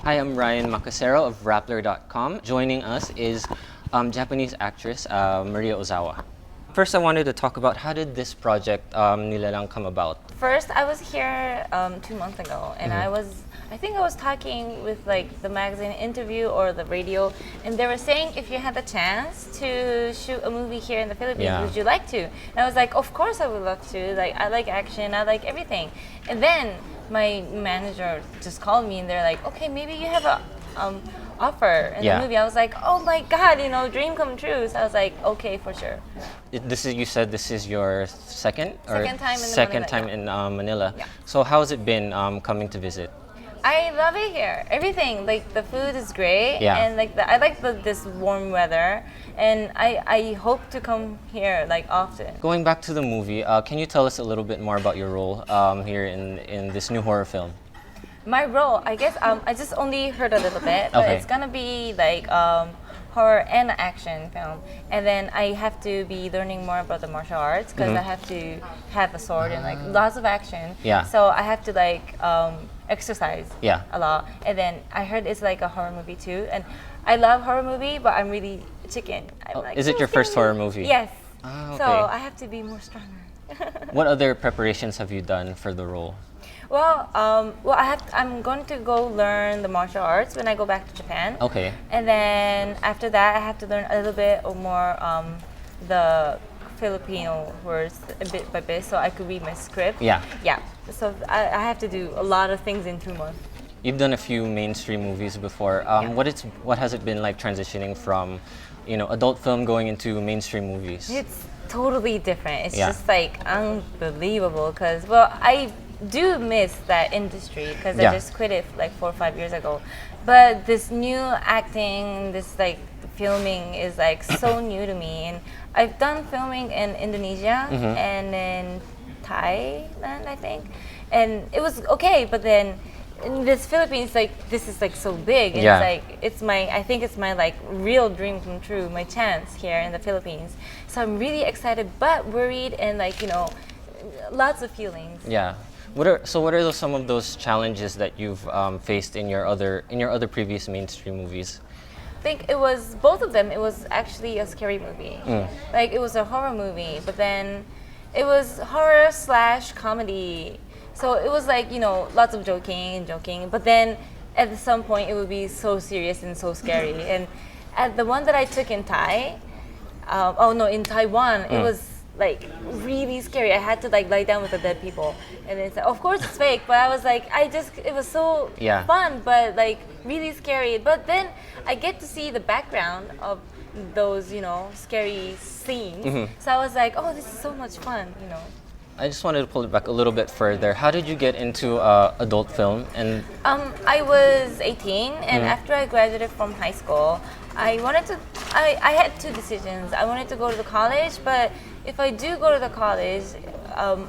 Hi, I'm Ryan Makasero of Rappler.com. Joining us is Japanese actress Maria Ozawa. First, I wanted to talk about how did this project Nilalang come about? First, I was here 2 months ago, and I think I was talking with like the magazine interview or the radio, and they were saying if you had the chance to shoot a movie here in the Philippines, Yeah. would you like to? And I was like, of course I would love to. Like I like action, I like everything. And then my manager just called me, and they're like, okay, maybe you have a offer in Yeah. the movie. I was like, oh my god, dream come true. So I was like, okay, for sure. This is you said this is your second Second time in second Manila, time yeah. in Manila. Yeah. So how has it been coming to visit? I love it here. Everything, like the food is great, Yeah. and like I like this warm weather, and I hope to come here like often. Going back to the movie, can you tell us a little bit more about your role here in this new horror film? My role, I guess, I just only heard a little bit, but Okay. it's gonna be like horror and action film, and then I have to be learning more about the martial arts because I have to have a sword and like lots of action. Yeah. So I have to like exercise. Yeah. A lot, and then I heard it's like a horror movie too, and I love horror movie, but I'm really chicken. I'm like, Is it your first horror movie? Yes. Ah, So okay. I have to be more stronger. What other preparations have you done for the role? Well, I'm going to go learn the martial arts when I go back to Japan. Okay. And then after that, I have to learn a little bit or more the Filipino words a bit by bit, so I could read my script. Yeah. Yeah. So I have to do a lot of things in 2 months. You've done a few mainstream movies before. What has it been like transitioning from, adult film going into mainstream movies? It's totally different. It's Yeah. just like unbelievable because, I do miss that industry because Yeah. I just quit it like 4 or 5 years ago. But this new acting, this like filming is like so new to me. And I've done filming in Indonesia and in Thailand, I think. And it was okay, but then in this Philippines, like this is like so big. And Yeah. I think it's my like real dream come true, my chance here in the Philippines. So I'm really excited, but worried and like, lots of feelings. Yeah. What are some of those challenges that you've faced in your other previous mainstream movies? I think it was both of them. It was actually a scary movie. Like it was a horror movie, but then it was horror slash comedy. So it was like, lots of joking, but then at some point it would be so serious and so scary. And at the one that I took in in Taiwan, it was like really scary. I had to like lie down with the dead people, and it's of course it's fake, but I was like, it was so Yeah. fun, but like really scary. But then I get to see the background of those, scary scenes. So I was like, oh, this is so much fun. I just wanted to pull it back a little bit further. How did you get into adult film? And I was 18, and after I graduated from high school, I had two decisions. I wanted to go to the college, but if I do go to the college,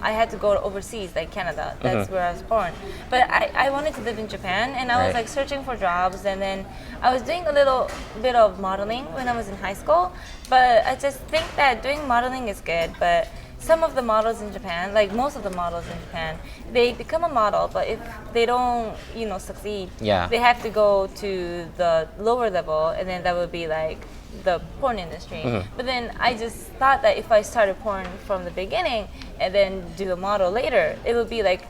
I had to go overseas, like Canada. That's where I was born. But I wanted to live in Japan, and I was Right. like searching for jobs, and then I was doing a little bit of modeling when I was in high school. But I just think that doing modeling is good, but some of the models in Japan, like most of the models in Japan, they become a model, but if they don't, succeed, Yeah. they have to go to the lower level, and then that would be like the porn industry. But then I just thought that if I started porn from the beginning and then do a model later, it would be like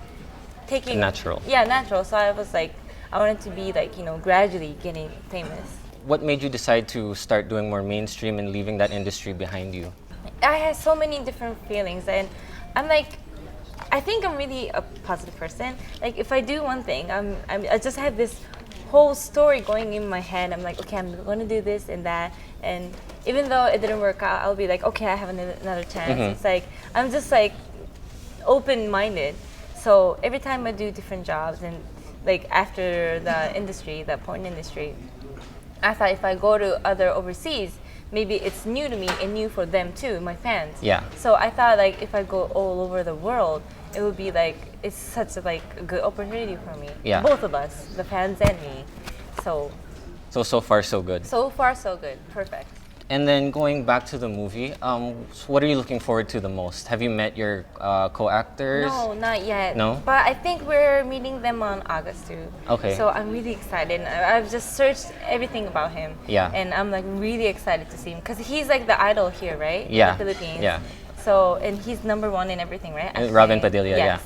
taking Natural. Yeah, natural. So I was like, I wanted to be like, gradually getting famous. what made you decide to start doing more mainstream and leaving that industry behind you? I had so many different feelings, and I'm like, I think I'm really a positive person. Like if I do one thing, I just have this whole story going in my head. I'm like, okay, I'm going to do this and that, and even though it didn't work out, I'll be like, okay, I have another chance. It's like I'm just like open-minded. So every time I do different jobs, and like after the industry, the porn industry, I thought if I go to other overseas, maybe it's new to me and new for them too, my fans. Yeah. So I thought like if I go all over the world, it would be like it's such a good opportunity for me. Yeah. Both of us, the fans and me. So So far so good. so far so good, perfect. And then going back to the movie, what are you looking forward to the most? Have you met your co-actors? No, not yet. No? But I think we're meeting them on August too. Okay. So I'm really excited. I've just searched everything about him. Yeah. And I'm like really excited to see him because he's like the idol here, right? Yeah. In the Philippines. Yeah. So, and he's #1 in everything, right? Robin Padilla, yes.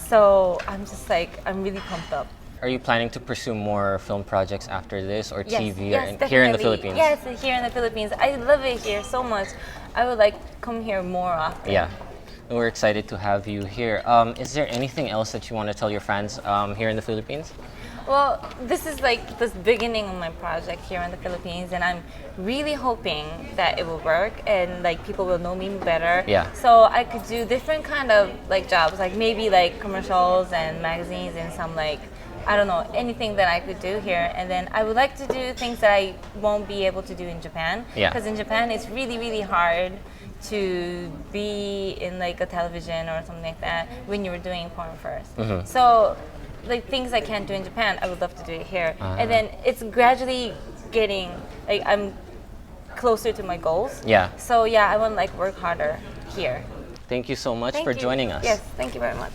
So I'm just like, I'm really pumped up. Are you planning to pursue more film projects after this, or Yes, TV, yes, or here in the definitely. Philippines? Yes, here in the Philippines. I love it here so much. I would like come here more often. Yeah. We're excited to have you here. Is there anything else that you want to tell your fans here in the Philippines? Well, this is like the beginning of my project here in the Philippines, and I'm really hoping that it will work and like people will know me better. Yeah. So I could do different kind of like jobs, like maybe like commercials and magazines and some like, I don't know, anything that I could do here. And then I would like to do things that I won't be able to do in Japan. Yeah. Because in Japan, it's really, really hard to be in like a television or something like that when you were doing porn 1st. So like things I can't do in Japan, I would love to do it here. And then it's gradually getting, like I'm closer to my goals. Yeah. So yeah, I want to like work harder here. Thank you so much Thank for you. joining us. Yes, thank you very much.